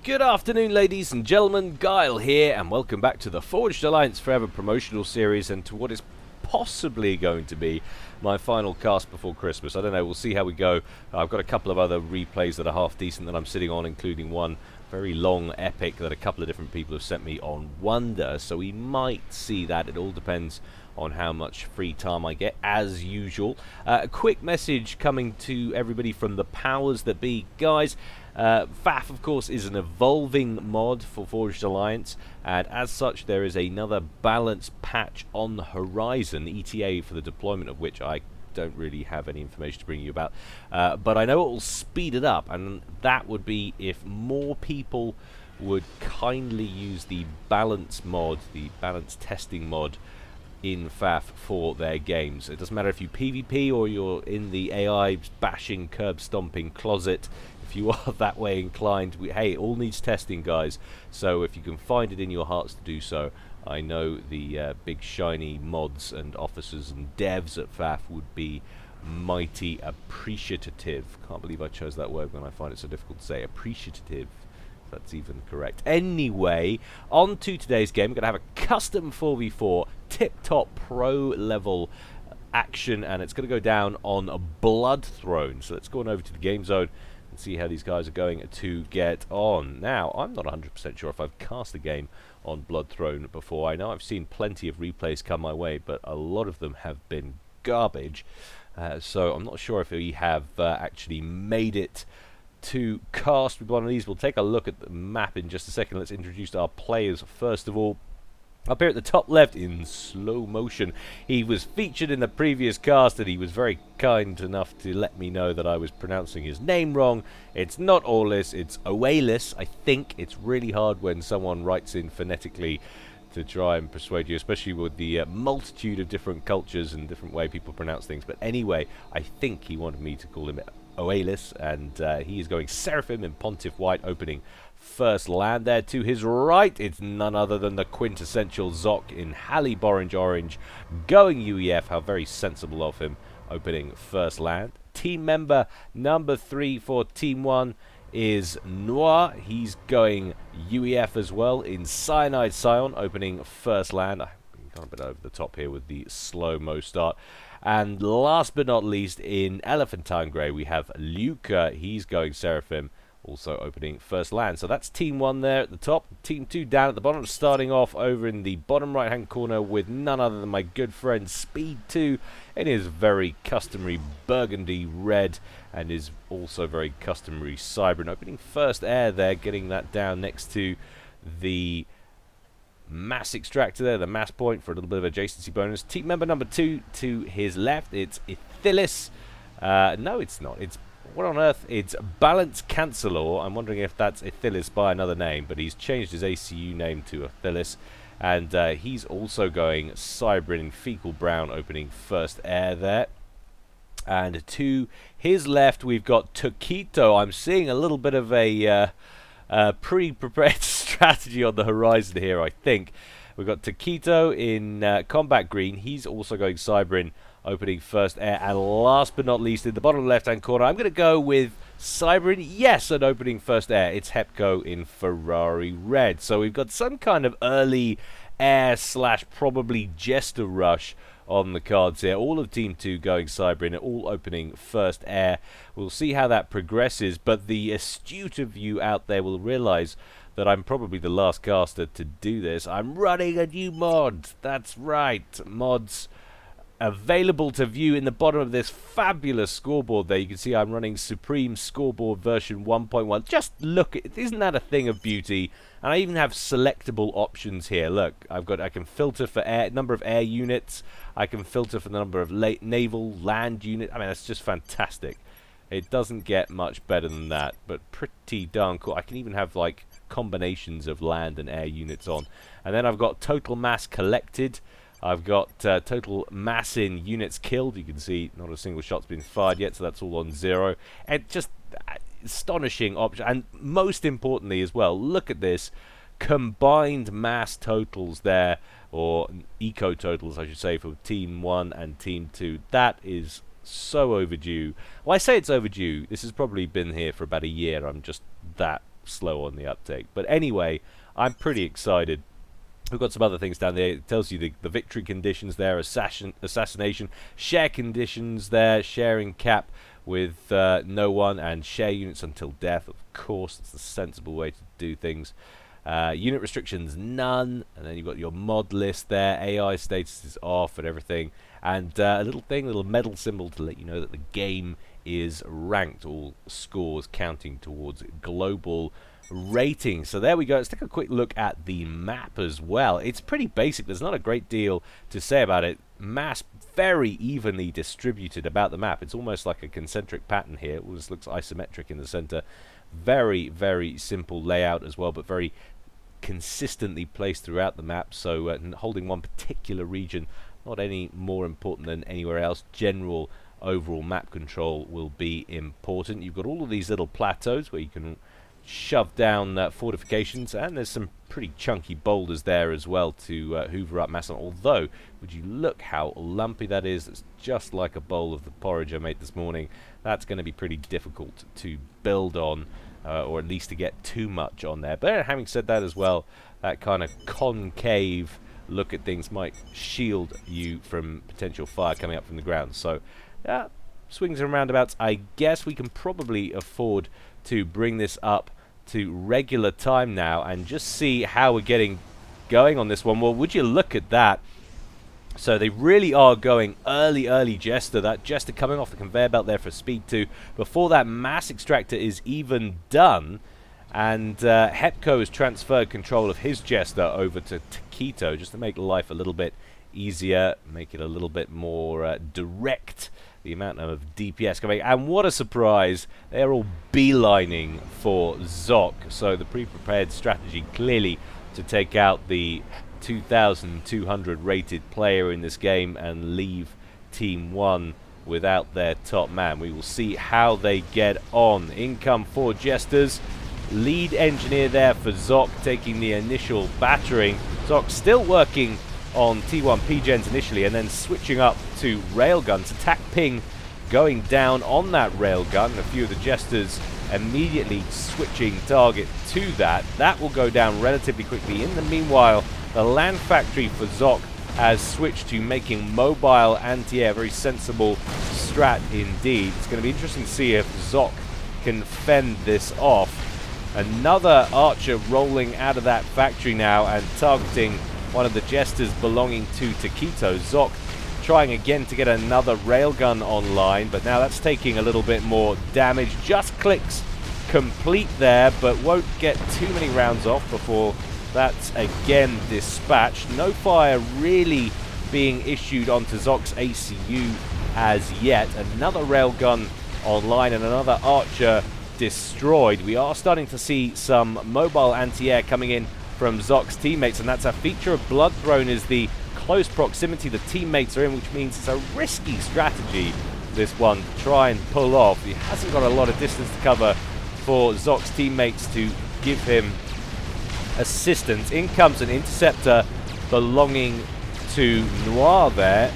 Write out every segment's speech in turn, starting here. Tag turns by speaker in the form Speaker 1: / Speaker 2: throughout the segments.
Speaker 1: Good afternoon, ladies and gentlemen. Guile here, and welcome back to the Forged Alliance Forever promotional series and to what is possibly going to be my final cast before Christmas. I don't know, we'll see how we go. I've got a couple of other replays that are half decent that I'm sitting on, including one very long epic that a couple of different people have sent me on Wonder, so we might see that. It all depends on how much free time I get, as usual. A quick message coming to everybody from the powers that be. Guys, FAF, of course, is an evolving mod for Forged Alliance, and as such there is another balance patch on the horizon, ETA for the deployment of which I don't really have any information to bring you about, but I know it will speed it up, and that would be if more people would kindly use the balance mod, the balance testing mod in FAF for their games. It doesn't matter if you PvP or you're in the AI bashing, curb stomping closet. If you are that way inclined, hey, it all needs testing, guys. So if you can find it in your hearts to do so, I know the big shiny mods and officers and devs at FAF would be mighty appreciative. Can't believe I chose that word when I find it so difficult to say. Appreciative. That's even correct. Anyway, on to today's game. We're going to have a custom 4v4 tip-top pro level action, and it's going to go down on a Bloodthrone. So let's go on over to the game zone and see how these guys are going to get on. Now, I'm not 100% sure if I've cast a game on Bloodthrone before. I know I've seen plenty of replays come my way, but a lot of them have been garbage. So I'm not sure if we have actually made it to cast with one of these. We'll take a look at the map in just a second. Let's introduce our players first of all. Up here at the top left in slow motion, he was featured in the previous cast and he was very kind enough to let me know that I was pronouncing his name wrong. It's not Orlis, it's Oalis. I think it's really hard when someone writes in phonetically to try and persuade you, especially with the multitude of different cultures and different way people pronounce things. But anyway, I think he wanted me to call him Oalis, and he is going Seraphim in Pontiff White, opening first land there. To his right, it's none other than the quintessential Zoc in Hallie Orange, going UEF. How very sensible of him, opening first land. Team member number 3 for Team 1 is Noir. He's going UEF as well in Cyanide Scion, opening first land. I've gone a bit over the top here with the slow-mo start. And last but not least, in Elephantine Grey, we have Luca. He's going Seraphim, also opening first land. So that's Team 1 there at the top. Team 2 down at the bottom, starting off over in the bottom right-hand corner with none other than my good friend Speed 2 in his very customary burgundy red, and is also very customary Cybran, opening first air there, getting that down next to the mass extractor there, the mass point for a little bit of adjacency bonus. Team member number 2 to his left, it's Ithilis. No, it's not. It's, what on earth? It's Balance Cancelor. I'm wondering if that's Ithilis by another name, but he's changed his ACU name to Ithilis. And he's also going Cybran in Fecal Brown, opening first air there. And to his left, we've got Toquito. I'm seeing a little bit of a pre-prepared strategy on the horizon here, I think. We've got Toquito in Combat Green. He's also going Cybran, opening first air. And last but not least, in the bottom left-hand corner, I'm going to go with Cybran, yes, and opening first air. It's Hepco in Ferrari Red. So we've got some kind of early air / probably Jester rush on the cards here. All of Team 2 going Cybran, all opening first air. We'll see how that progresses, but the astute of you out there will realize that I'm probably the last caster to do this. I'm running a new mod. That's right, mods available to view in the bottom of this fabulous scoreboard there. You can see I'm running Supreme Scoreboard version 1.1. Just look, isn't that a thing of beauty? And I even have selectable options here. Look, I can filter for number of air units. I can filter for the number of naval land units. I mean, that's just fantastic. It doesn't get much better than that, but pretty darn cool. I can even have like combinations of land and air units on. And then I've got total mass collected. I've got total mass in units killed. You can see not a single shot's been fired yet, so that's all on 0. And just astonishing option. And most importantly as well, look at this combined mass totals there, or eco totals I should say, for Team 1 and Team 2. That is so overdue. Well, I say it's overdue. This has probably been here for about a year. I'm just that slow on the uptake. But anyway, I'm pretty excited. We've got some other things down there. It tells you the victory conditions there, assassination, share conditions there, sharing cap with no one, and share units until death. Of course, that's the sensible way to do things. Unit restrictions, none. And then you've got your mod list there. AI status is off and everything. And a little medal symbol to let you know that the game is ranked. All scores counting towards global rating. So there we go. Let's take a quick look at the map as well. It's pretty basic. There's not a great deal to say about it. Mass very evenly distributed about the map. It's almost like a concentric pattern here. It almost looks isometric in the center. Very, very simple layout as well, but very consistently placed throughout the map. So holding one particular region, not any more important than anywhere else. General overall map control will be important. You've got all of these little plateaus where you can shove down fortifications, and there's some pretty chunky boulders there as well to hoover up mass on. Although, would you look how lumpy that is? It's just like a bowl of the porridge I made this morning. That's going to be pretty difficult to build on, or at least to get too much on there. But having said that as well, that kind of concave look at things might shield you from potential fire coming up from the ground. So, swings and roundabouts. I guess we can probably afford to bring this up to regular time now and just see how we're getting going on this one. Well, would you look at that? So they really are going early Jester. That Jester coming off the conveyor belt there for speed 2 before that mass extractor is even done. And Hepco has transferred control of his Jester over to Taquito just to make life a little bit easier, make it a little bit more direct, the amount of DPS coming. And what a surprise, they're all beelining for Zoc. So the pre-prepared strategy clearly to take out the 2,200 rated player in this game and leave Team 1 without their top man. We will see how they get on. In come 4 Jesters. Lead engineer there for Zoc taking the initial battering. Zoc still working on T1 P-Gens initially, and then switching up to railguns. Attack ping going down on that railgun. A few of the Jesters immediately switching target to that. That will go down relatively quickly. In the meanwhile, the land factory for Zoc has switched to making mobile anti-air. Very sensible strat indeed. It's going to be interesting to see if Zoc can fend this off. Another archer rolling out of that factory now and targeting one of the Jesters belonging to Taquito. Zoc trying again to get another railgun online, but now that's taking a little bit more damage. Just clicks complete there, but won't get too many rounds off before that's again dispatched. No fire really being issued onto Zoc's ACU as yet. Another railgun online and another archer destroyed. We are starting to see some mobile anti-air coming in from Zoc's teammates, and that's a feature of Bloodthrone, is the close proximity the teammates are in, which means it's a risky strategy, this one, to try and pull off. He hasn't got a lot of distance to cover for Zoc's teammates to give him assistance. In comes an interceptor belonging to Noir there.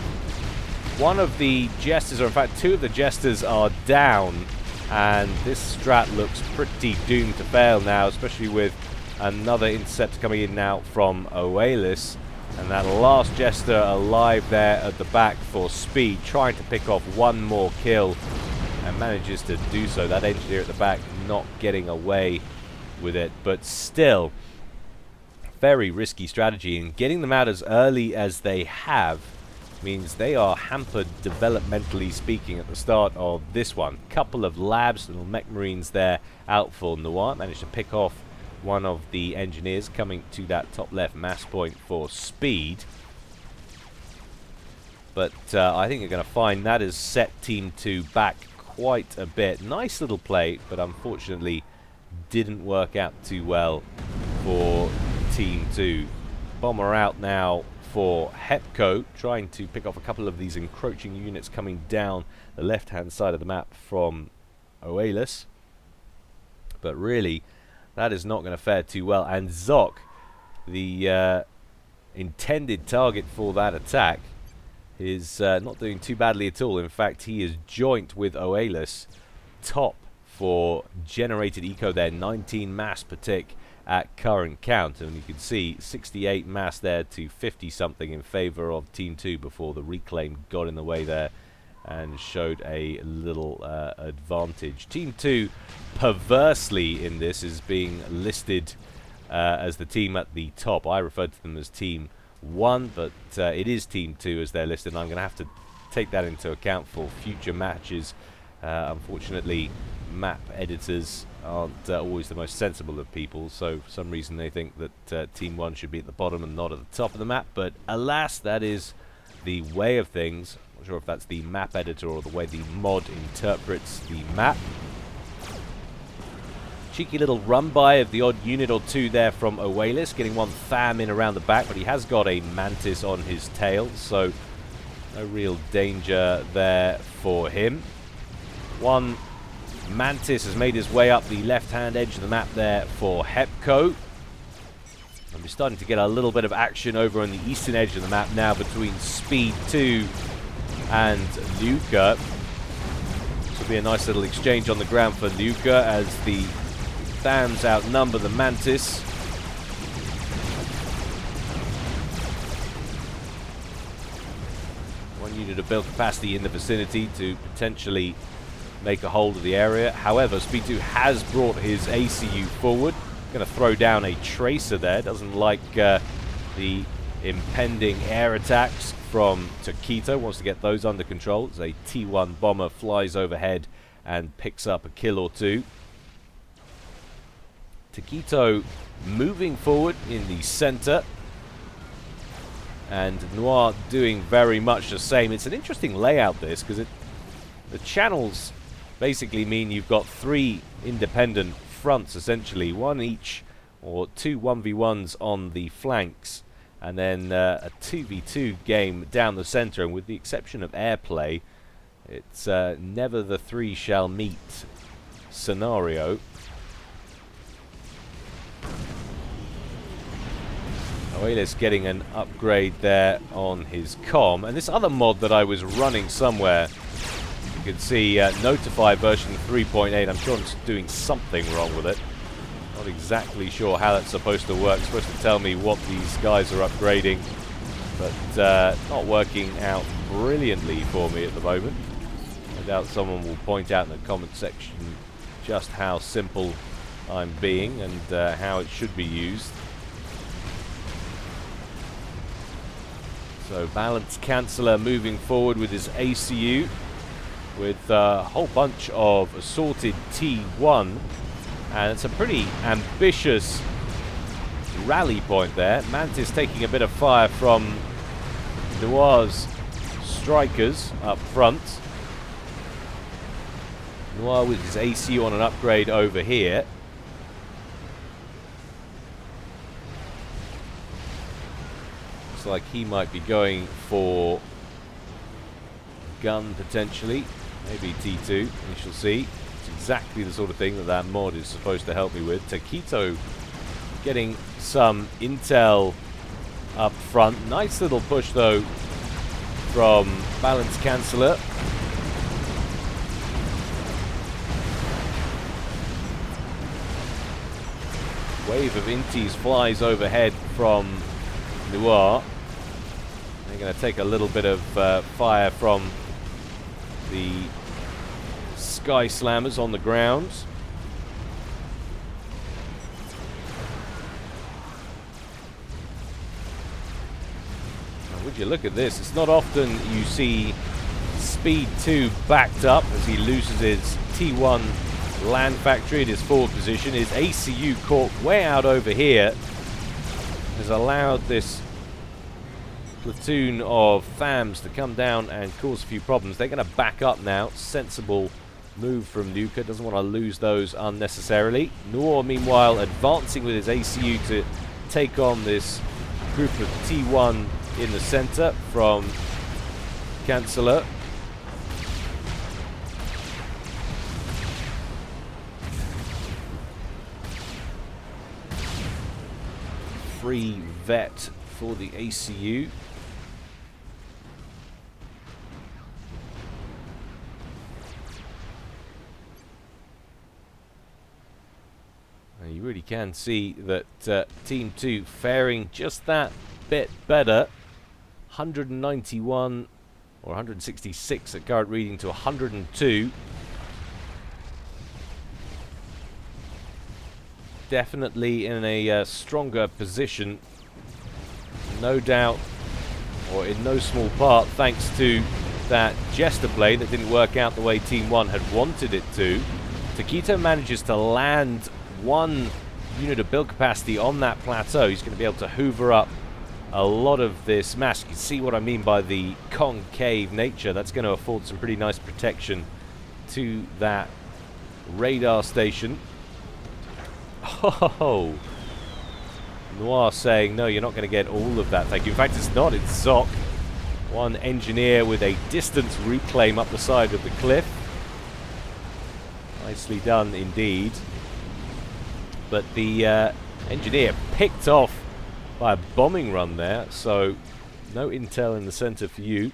Speaker 1: One of the Jesters, or in fact 2 of the Jesters, are down, and this strat looks pretty doomed to fail now, especially with another interceptor coming in now from Oalis. And that last Jester alive there at the back for speed, trying to pick off one more kill, and manages to do so. That engineer at the back not getting away with it, but still very risky strategy, and getting them out as early as they have means they are hampered developmentally speaking at the start of this one. Couple of labs, little mech marines there out for Noir. Managed to pick off one of the engineers coming to that top left mass point for speed. But I think you're going to find that has set Team 2 back quite a bit. Nice little play, but unfortunately didn't work out too well for Team 2. Bomber out now for Hepco, trying to pick off a couple of these encroaching units coming down the left-hand side of the map from Oalis. But really, that is not going to fare too well. And Zoc, the intended target for that attack, is not doing too badly at all. In fact, he is joint with Oalis, top for generated eco there, 19 mass per tick at current count, and you can see 68 mass there to 50 something in favor of Team 2 before the reclaim got in the way there and showed a little advantage. Team 2, perversely in this, is being listed as the team at the top. I referred to them as Team 1, but it is Team 2 as they're listed, and I'm going to have to take that into account for future matches. Unfortunately, map editors aren't always the most sensible of people, so for some reason they think that Team 1 should be at the bottom and not at the top of the map, but alas, that is the way of things. I'm not sure if that's the map editor or the way the mod interprets the map. Cheeky little run by of the odd unit or two there from Owalis, getting one FAM in around the back, but he has got a Mantis on his tail, so no real danger there for him. One Mantis has made his way up the left-hand edge of the map there for Hepco. And we're starting to get a little bit of action over on the eastern edge of the map now between Speed 2 and Luca. This will be a nice little exchange on the ground for Luca as the Thams outnumber the Mantis. One unit of build capacity in the vicinity to potentially make a hold of the area. However, Speed 2 has brought his ACU forward. Going to throw down a tracer there. Doesn't like the impending air attacks from Taquito. Wants to get those under control. As a T1 bomber flies overhead and picks up a kill or two. Taquito moving forward in the center. And Noir doing very much the same. It's an interesting layout, this, because the channels basically mean you've got three independent fronts, essentially. One each, or two 1v1s on the flanks, and then a 2v2 game down the center. And with the exception of airplay, it's never the three shall meet scenario. Oelis getting an upgrade there on his comm. And this other mod that I was running somewhere, you can see Notify version 3.8. I'm sure it's doing something wrong with it. Not exactly sure how that's supposed to work. It's supposed to tell me what these guys are upgrading, but not working out brilliantly for me at the moment. No doubt someone will point out in the comment section just how simple I'm being and how it should be used. So Balance Canceller moving forward with his ACU with a whole bunch of assorted T1, and it's a pretty ambitious rally point there. Mantis taking a bit of fire from Noir's strikers up front. Noir with his ACU on an upgrade over here. Like he might be going for gun potentially, maybe T2, we shall see. It's exactly the sort of thing that mod is supposed to help me with. Taquito getting some intel up front. Nice little push though from Balance Canceller. Wave of inties flies overhead from Noir. They're going to take a little bit of fire from the Sky Slammers on the ground. Now, would you look at this? It's not often you see Speed 2 backed up as he loses his T1 land factory at his forward position. His ACU caught way out over here has allowed this platoon of FAMs to come down and cause a few problems. They're going to back up now. Sensible move from Luca. Doesn't want to lose those unnecessarily. Noir, meanwhile, advancing with his ACU to take on this group of T1 in the center from Canceller. Free vet for the ACU. You really can see that Team 2 faring just that bit better. 191 or 166 at current reading to 102. Definitely in a stronger position, no doubt, or in no small part, thanks to that Jester play that didn't work out the way Team 1 had wanted it to. Taquito manages to land one unit of build capacity on that plateau. He's going to be able to hoover up a lot of this mass. You can see what I mean by the concave nature. That's going to afford some pretty nice protection to that radar station. Oh, Noir saying, no, you're not going to get all of that, thank you. In fact, it's not, it's Zoc. One engineer with a distance reclaim up the side of the cliff. Nicely done indeed. But the engineer picked off by a bombing run there, so no intel in the center for you.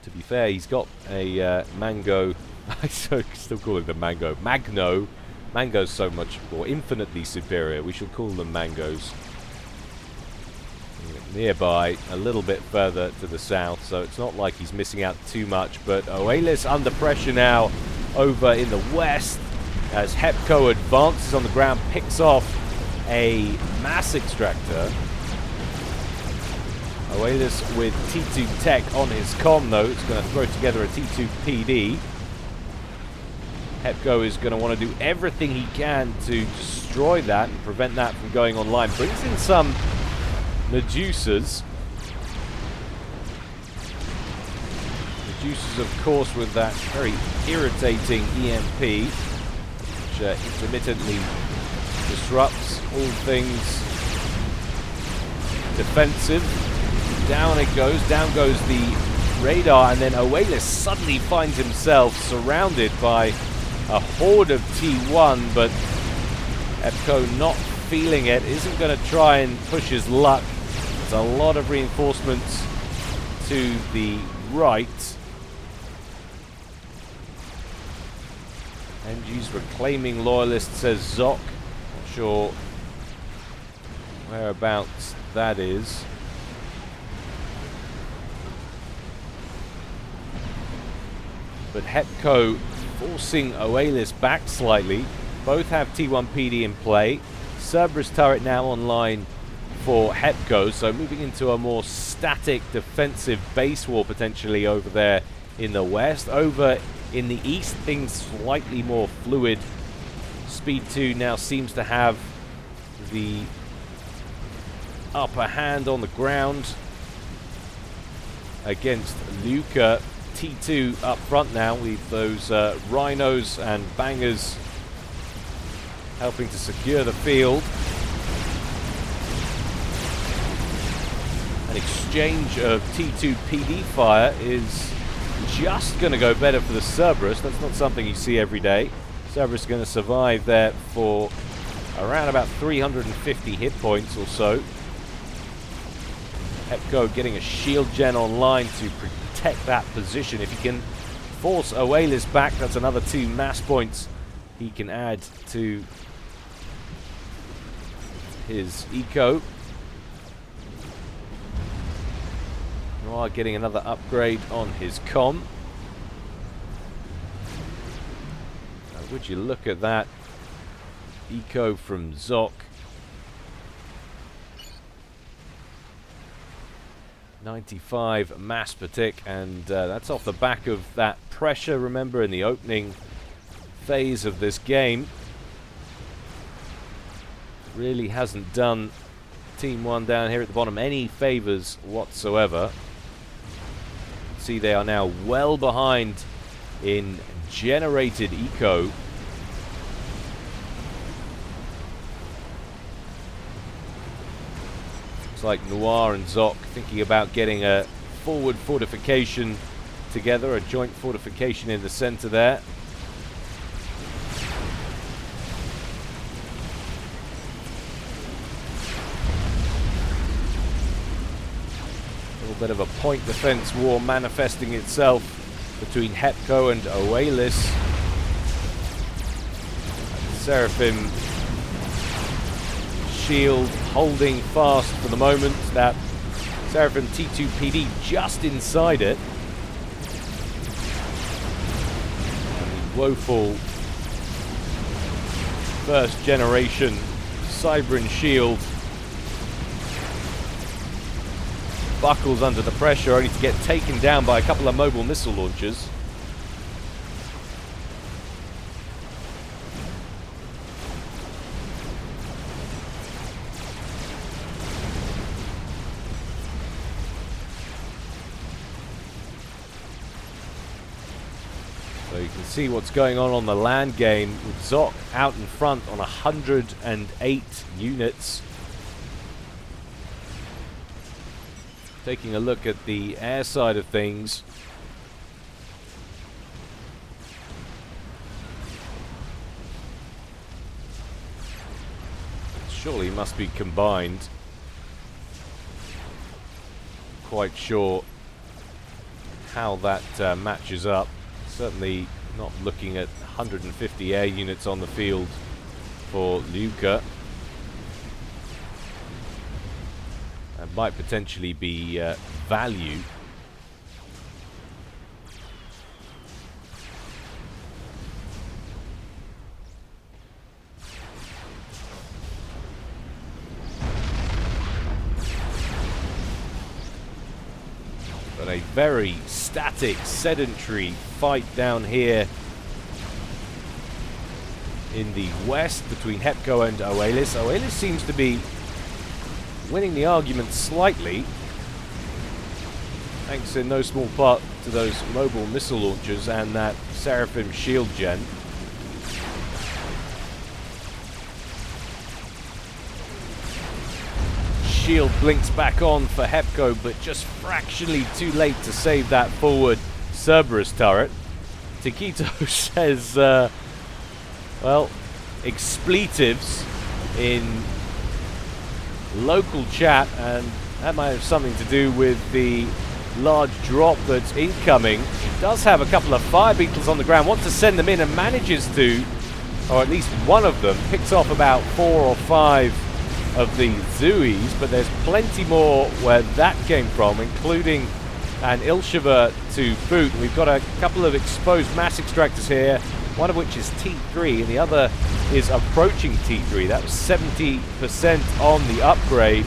Speaker 1: To be fair, he's got a Mango. I still call it the Mango. Magno. Mango's so much more infinitely superior. We should call them Mangoes. Nearby, a little bit further to the south, so it's not like he's missing out too much. But Oelis under pressure now over in the west as Hepco advances on the ground, picks off a mass extractor. Oelis with T2 tech on his comm though. It's going to throw together a T2 PD. Hepco is going to want to do everything he can to destroy that and prevent that from going online. Brings in some Medusas. Medusas, of course, with that very irritating EMP, which intermittently disrupts all things defensive. Down it goes. Down goes the radar, and then Oelis suddenly finds himself surrounded by a horde of T1, but Hepco not feeling it, isn't going to try and push his luck. There's a lot of reinforcements to the right. NG's reclaiming loyalist, says Zoc. Not sure whereabouts that is. But Hepco forcing Oelis back slightly. Both have T1 PD in play. Cerberus turret now online for Hepco, so moving into a more static defensive base war potentially over there in the west. Over in the east, things slightly more fluid. Speed 2 now seems to have the upper hand on the ground against Luca. T2 up front now with those rhinos and bangers helping to secure the field. An exchange of T2 PD fire is just going to go better for the Cerberus. That's not something you see every day. Cerberus is going to survive there for around about 350 hit points or so. Hepco getting a shield gen online to protect that position. If he can force Oelis back, that's another 2 mass points he can add to his eco. Noir getting another upgrade on his comm. Now, would you look at that eco from Zoc. 95 mass per tick, and that's off the back of that pressure, remember, in the opening phase of this game. Really hasn't done Team 1 down here at the bottom any favors whatsoever. See, they are now well behind in generated eco. Looks like Noir and Zoc thinking about getting a forward fortification together, a joint fortification in the center there. A little bit of a point defense war manifesting itself between Hepco and Oelis. Seraphim shield holding fast for the moment. That Seraphim T2 PD just inside it. And the woeful first generation Cybran shield buckles under the pressure, only to get taken down by a couple of mobile missile launchers. So you can see what's going on the land game with Zok out in front on 108 units. Taking a look at the air side of things. Surely must be combined. Quite sure how that matches up. Certainly not looking at 150 air units on the field for Luca. That might potentially be value. But a very static, sedentary fight down here in the west between Hepco and Oalis. Oalis seems to be winning the argument slightly, thanks in no small part to those mobile missile launchers and that Seraphim shield gen. Shield blinks back on for Hepco, but just fractionally too late to save that forward Cerberus turret. Taquito says, well, expletives in local chat, and that might have something to do with the large drop that's incoming. It does have a couple of fire beetles on the ground, wants to send them in and manages to, or at least one of them, picks off about 4 or 5 of the Zuis, but there's plenty more where that came from, including an Ilsheva to boot. We've got a couple of exposed mass extractors here, one of which is T3 and the other is approaching T3. That was 70% on the upgrade.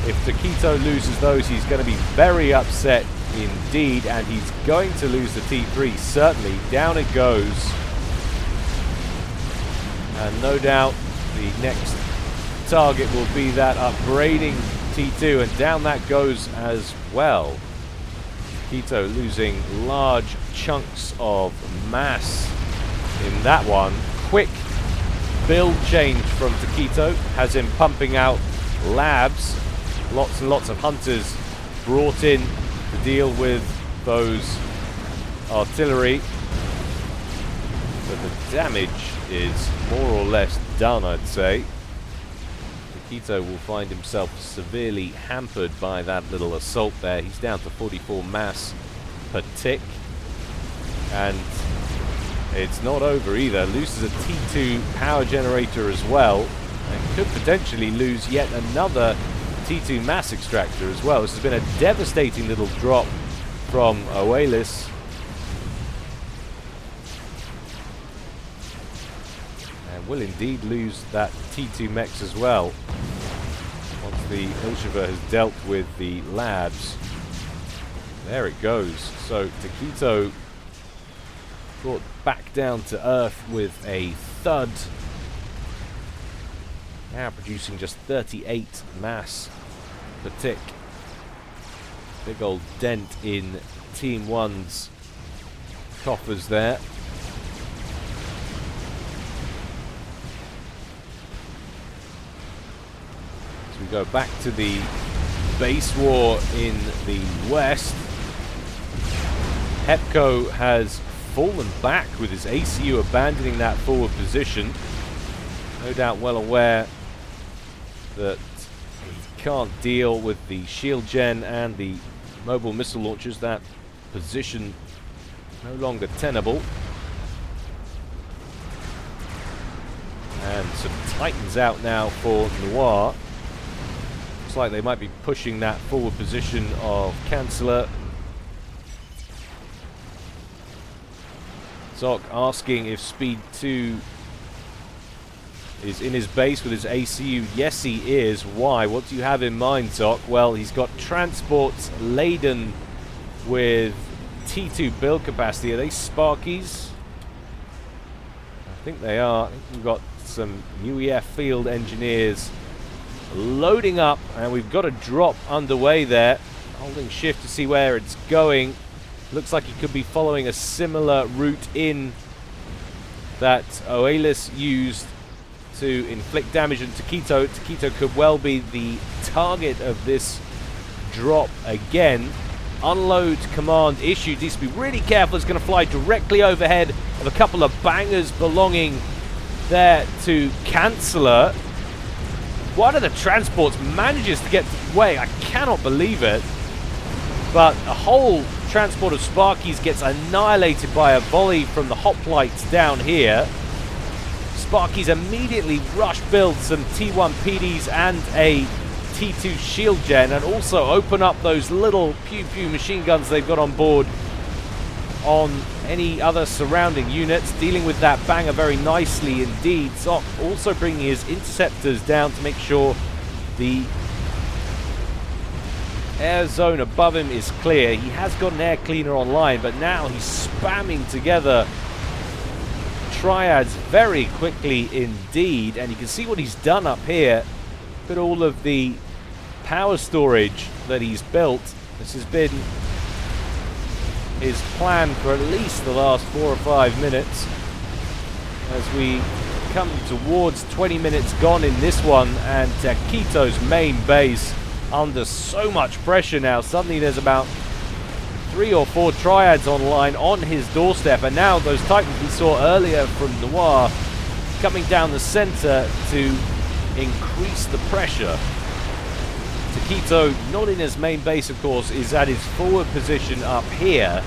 Speaker 1: If Taquito loses those, he's going to be very upset indeed, and he's going to lose the T3, certainly. Down it goes. And no doubt the next target will be that upgrading T2, and down that goes as well. Taquito losing large chunks of mass in that one. Quick build change from Taquito has him pumping out labs. Lots and lots of hunters brought in to deal with those artillery. But the damage is more or less done, I'd say. Taquito will find himself severely hampered by that little assault there. He's down to 44 mass per tick. And it's not over either. Loses a T2 power generator as well, and could potentially lose yet another T2 mass extractor as well. This has been a devastating little drop from Oalis. And will indeed lose that T2 mechs as well, once the Ilsheva has dealt with the labs. There it goes. So Taquito brought back down to earth with a thud. Now producing just 38 mass per tick. Big old dent in Team 1's coffers there. So we go back to the base war in the west. Hepco has fallen back with his ACU abandoning that forward position. No doubt well aware that he can't deal with the shield gen and the mobile missile launchers. That position no longer tenable. And some Titans out now for Noir. Looks like they might be pushing that forward position of Chancellor. Zoc asking if Speed 2 is in his base with his ACU. Yes, he is. Why? What do you have in mind, Zoc? Well, he's got transports laden with T2 build capacity. Are they Sparkies? I think they are. I think we've got some UEF field engineers loading up, and we've got a drop underway there. Holding shift to see where it's going. Looks like he could be following a similar route in that Oelis used to inflict damage on Taquito. Taquito could well be the target of this drop again. Unload command issued. Needs to be really careful. It's going to fly directly overhead of a couple of bangers belonging there to Chancellor. One of the transports manages to get away. I cannot believe it. But a whole transport of Sparkies gets annihilated by a volley from the hoplites down here. Sparkies immediately rush build some T1 PDs and a T2 shield gen, and also open up those little pew-pew machine guns they've got on board on any other surrounding units, dealing with that banger very nicely indeed. Zoc also bringing his interceptors down to make sure the air zone above him is clear. He has got an air cleaner online, but now he's spamming together triads very quickly indeed, and you can see what he's done up here. Look at all of the power storage that he's built. This has been his plan for at least the last 4 or 5 minutes. As we come towards 20 minutes gone in this one, and Taquito's main base under so much pressure now. Suddenly there's about 3 or 4 triads online on his doorstep, and now those Titans we saw earlier from Noir coming down the center to increase the pressure. Taquito, not in his main base of course, is at his forward position up here,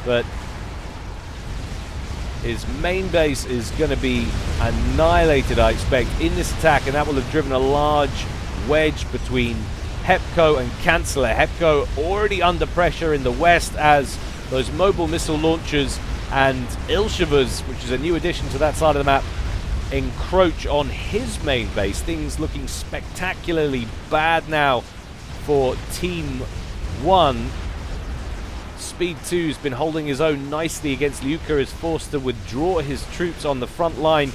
Speaker 1: but his main base is going to be annihilated, I expect, in this attack, and that will have driven a large wedge between Hepco and Chancellor. Hepco already under pressure in the west as those mobile missile launchers and Ilshavas, which is a new addition to that side of the map, encroach on his main base. Things looking spectacularly bad now for Team 1. Speed 2's been holding his own nicely against Liuka, is forced to withdraw his troops on the front line,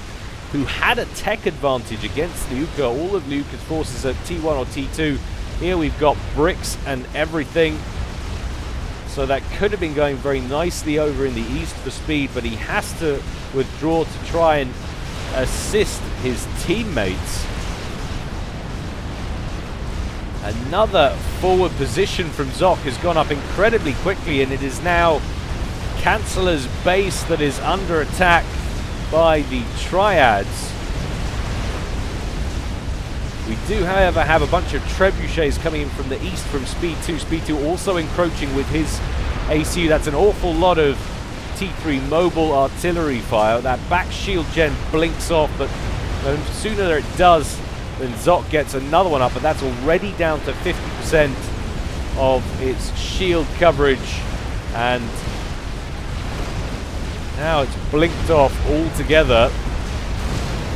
Speaker 1: who had a tech advantage against Liuka. All of Liuka's forces at T1 or T2. Here we've got bricks and everything. So that could have been going very nicely over in the east for Speed, but he has to withdraw to try and assist his teammates. Another forward position from Zoc has gone up incredibly quickly, and it is now Chancellor's base that is under attack by the triads. We do, however, have a bunch of trebuchets coming in from the east from Speed 2. Speed 2 also encroaching with his ACU. That's an awful lot of T3 mobile artillery fire. That back shield gen blinks off, but no sooner it does than Zoc gets another one up, but that's already down to 50% of its shield coverage, and now it's blinked off altogether.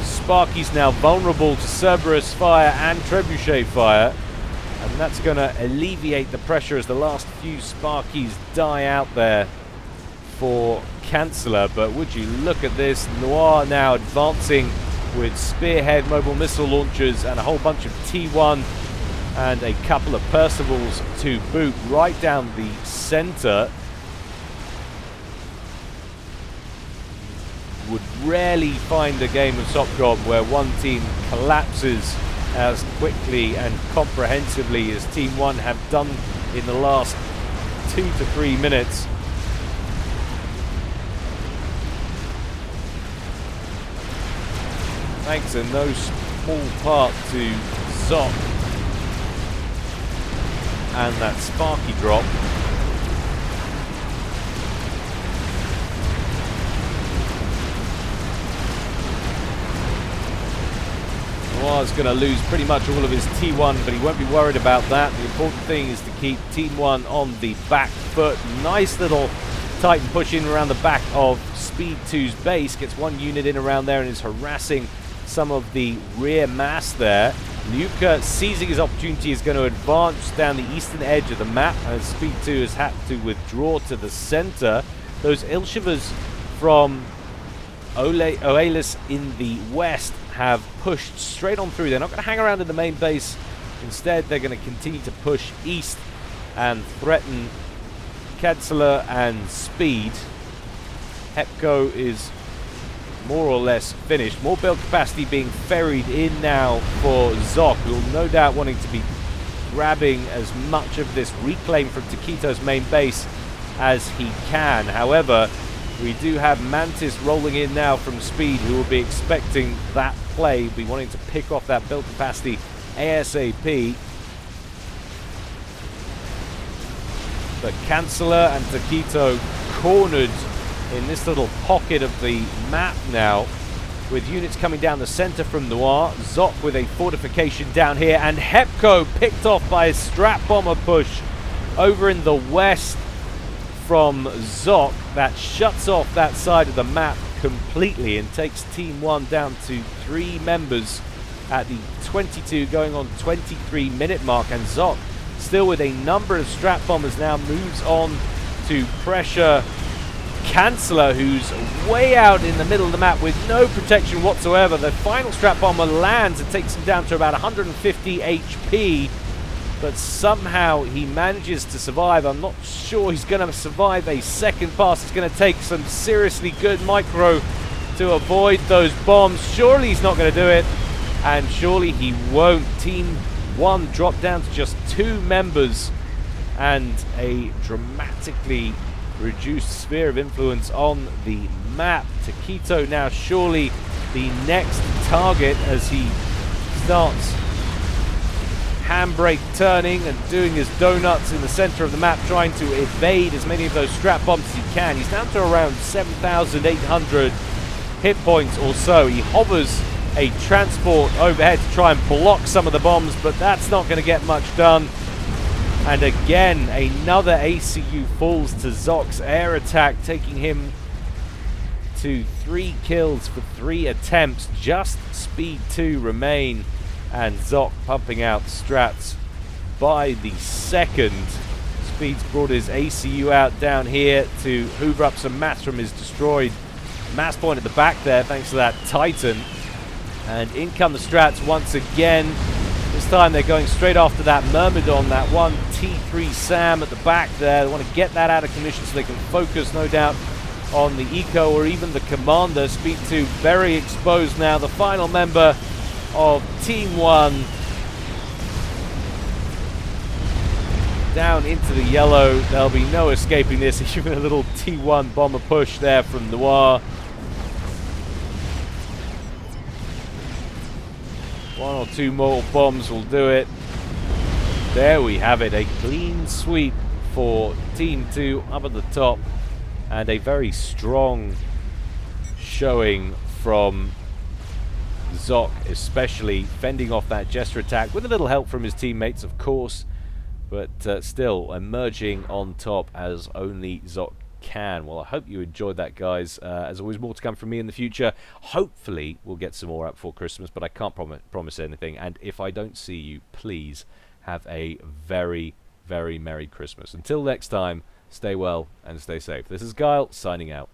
Speaker 1: Sparky's now vulnerable to Cerberus fire and Trebuchet fire, and that's going to alleviate the pressure as the last few Sparkies die out there for Chancellor. But would you look at this, Noir now advancing with Spearhead mobile missile launchers and a whole bunch of T1 and a couple of Percivals to boot right down the center. Would rarely find a game of Sopcom where one team collapses as quickly and comprehensively as Team 1 have done in the last 2 to 3 minutes. Thanks in no small part to Zoc and that Sparky drop. is going to lose pretty much all of his T1, but he won't be worried about that. The important thing is to keep Team 1 on the back foot. Nice little Titan push in around the back of Speed 2's base. Gets one unit in around there and is harassing some of the rear mass there. Nuka, seizing his opportunity, is going to advance down the eastern edge of the map as Speed 2 has had to withdraw to the center. Those Ilshivas from Oalis in the west have pushed straight on through. They're not going to hang around in the main base. Instead, they're going to continue to push east and threaten Kadsala and Speed. Hepco is more or less finished. More build capacity being ferried in now for Zok, who will no doubt wanting to be grabbing as much of this reclaim from Taquito's main base as he can. However, we do have Mantis rolling in now from Speed, who will be expecting that play, be wanting to pick off that build capacity ASAP. But Kansala and Taquito cornered in this little pocket of the map now, with units coming down the center from Noir. Zok with a fortification down here, and Hepco picked off by a strap bomber push over in the west from Zok. That shuts off that side of the map completely and takes Team 1 down to 3 members at the 22 going on 23 minute mark, and Zok still with a number of strap bombers now moves on to pressure Kansala, who's way out in the middle of the map with no protection whatsoever. The final strap bomber lands and takes him down to about 150 HP, but somehow he manages to survive. I'm not sure he's going to survive a second pass. It's going to take some seriously good micro to avoid those bombs. Surely he's not going to do it, and surely he won't. Team 1 dropped down to just 2 members and a dramatically reduced sphere of influence on the map. Taquito now surely the next target as he starts handbrake turning and doing his donuts in the center of the map, trying to evade as many of those strap bombs as he can. He's down to around 7,800 hit points or so. He hovers a transport overhead to try and block some of the bombs, but that's not going to get much done. And again, another ACU falls to Zok's air attack, taking him to 3 kills for 3 attempts. Just Speed 2 remain, and Zok pumping out strats by the second. Speed's brought his ACU out down here to hoover up some mass from his destroyed mass point at the back there, thanks to that Titan. And in come the strats once again. This time they're going straight after that Myrmidon, that one T3 Sam at the back there. They want to get that out of commission so they can focus, no doubt, on the Eco or even the Commander. Speed 2 very exposed now. The final member of Team 1 down into the yellow. There'll be no escaping this. Even a little T1 bomber push there from Noir. 1 or 2 more bombs will do it. There we have it, a clean sweep for Team 2 up at the top, and a very strong showing from Zok, especially fending off that Jester attack with a little help from his teammates, of course, but still emerging on top as only Zok can. Well, I hope you enjoyed that, guys. As always, more to come from me in the future. Hopefully we'll get some more out before Christmas, but I can't promise anything. And if I don't see you, please have a very, very Merry Christmas. Until next time, stay well and stay safe. This is Guile signing out.